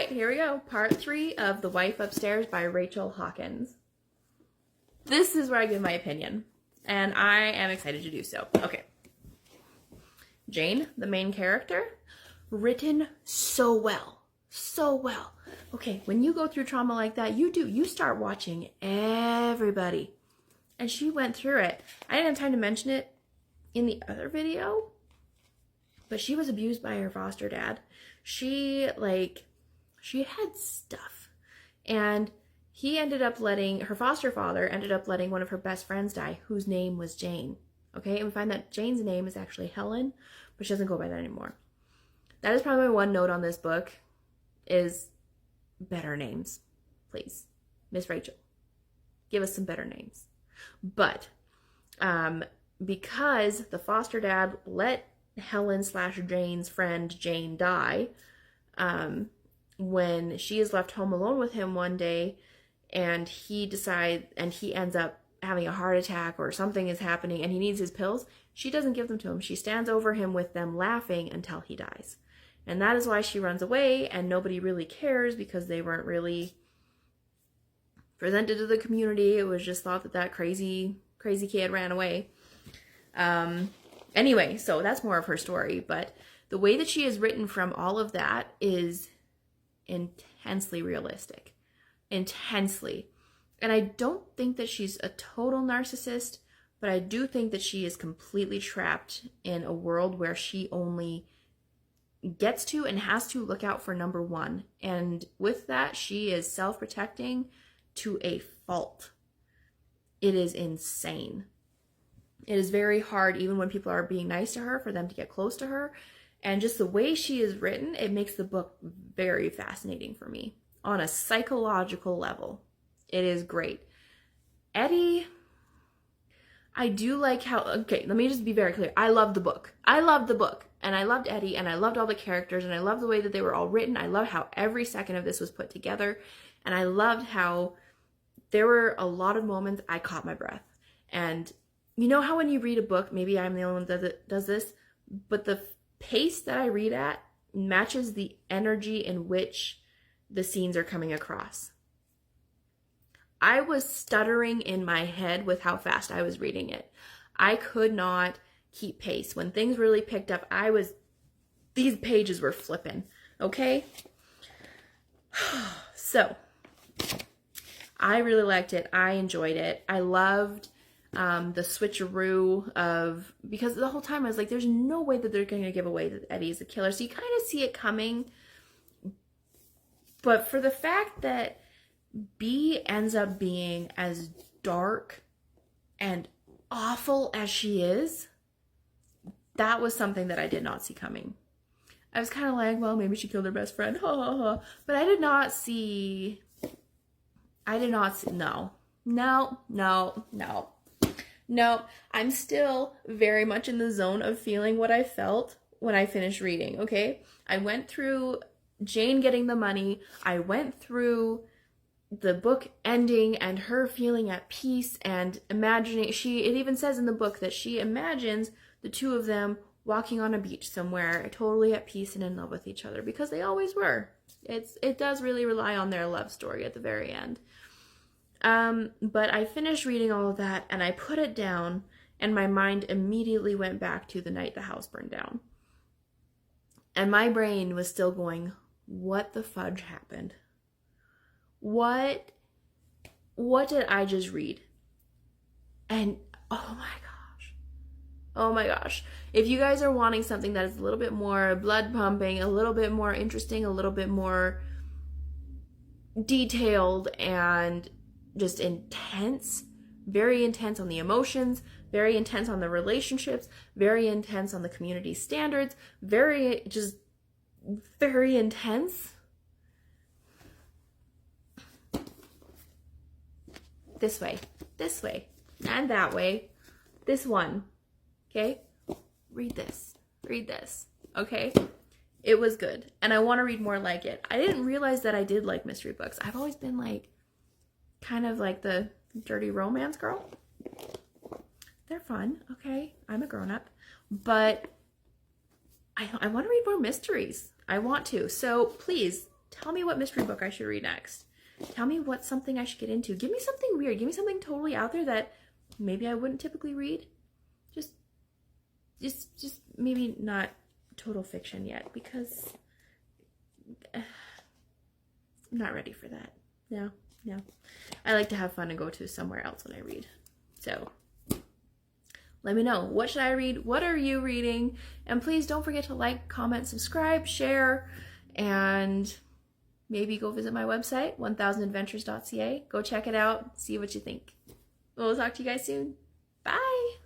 right, here we go. Part 3 of The Wife Upstairs by Rachel Hawkins. This is where I give my opinion, and I am excited to do so. Okay. Jane, the main character, written so well. So well. Okay, when you go through trauma like that, you start watching everybody. And she went through it. I didn't have time to mention it in the other video, but she was abused by her foster dad. She had stuff. And he ended up her foster father ended up letting one of her best friends die, whose name was Jane. Okay, and we find that Jane's name is actually Helen, but she doesn't go by that anymore. That is probably my one note on this book, is better names, please. Miss Rachel, give us some better names. But because the foster dad let Helen/Jane's friend Jane die, when she is left home alone with him one day, and he ends up having a heart attack or something is happening and he needs his pills, she doesn't give them to him. She stands over him with them laughing until he dies. And that is why she runs away, and nobody really cares because they weren't really presented to the community. It was just thought that crazy kid ran away. Anyway, so that's more of her story, but the way that she is written from all of that is intensely realistic. Intensely. And I don't think that she's a total narcissist, but I do think that she is completely trapped in a world where she only gets to and has to look out for number one. And with that, she is self-protecting to a fault. It is insane. It is very hard, even when people are being nice to her, for them to get close to her. And just the way she is written, it makes the book very fascinating for me on a psychological level. It is great. Eddie, I do like how, okay, let me just be very clear. I love the book. I loved the book. And I loved Eddie, and I loved all the characters, and I loved the way that they were all written. I loved how every second of this was put together. And I loved how there were a lot of moments I caught my breath. And you know how when you read a book, maybe I'm the only one that does this, but the pace that I read at matches the energy in which the scenes are coming across. I was stuttering in my head with how fast I was reading it. I could not keep pace. When things really picked up, these pages were flipping, okay? So, I really liked it. I enjoyed it. I loved the switcheroo because the whole time I was like, there's no way that they're going to give away that Eddie is a killer. So you kind of see it coming. But for the fact that B ends up being as dark and awful as she is, that was something that I did not see coming. I was kind of like, well, maybe she killed her best friend. Ha, ha, ha. But I did not see, no. I'm still very much in the zone of feeling what I felt when I finished reading, okay? I went through Jane getting the money. I went through the book ending and her feeling at peace and imagining, it even says in the book that she imagines the two of them walking on a beach somewhere, totally at peace and in love with each other, because they always were. It does really rely on their love story at the very end. But I finished reading all of that and I put it down, and my mind immediately went back to the night the house burned down. And my brain was still going, what the fudge happened? What did I just read? And oh my gosh. If you guys are wanting something that is a little bit more blood pumping, a little bit more interesting, a little bit more detailed and just intense, very intense on the emotions, very intense on the relationships, very intense on the community standards, very intense. This way, and that way. This one, okay? Read this, okay? It was good, and I want to read more like it. I didn't realize that I did like mystery books. I've always been like, kind of like the dirty romance girl. They're fun, okay? I'm a grown-up, but I want to read more mysteries. I want to. So please Tell me what mystery book I should read next. Tell me what's something I should get into. Give me something weird. Give me something totally out there that maybe I wouldn't typically read. Just maybe not total fiction yet, because I'm not ready for that. No. I like to have fun and go to somewhere else when I read. So let me know. What should I read? What are you reading? And please don't forget to like, comment, subscribe, share, and maybe go visit my website, 1000adventures.ca. Go check it out. See what you think. We'll talk to you guys soon. Bye.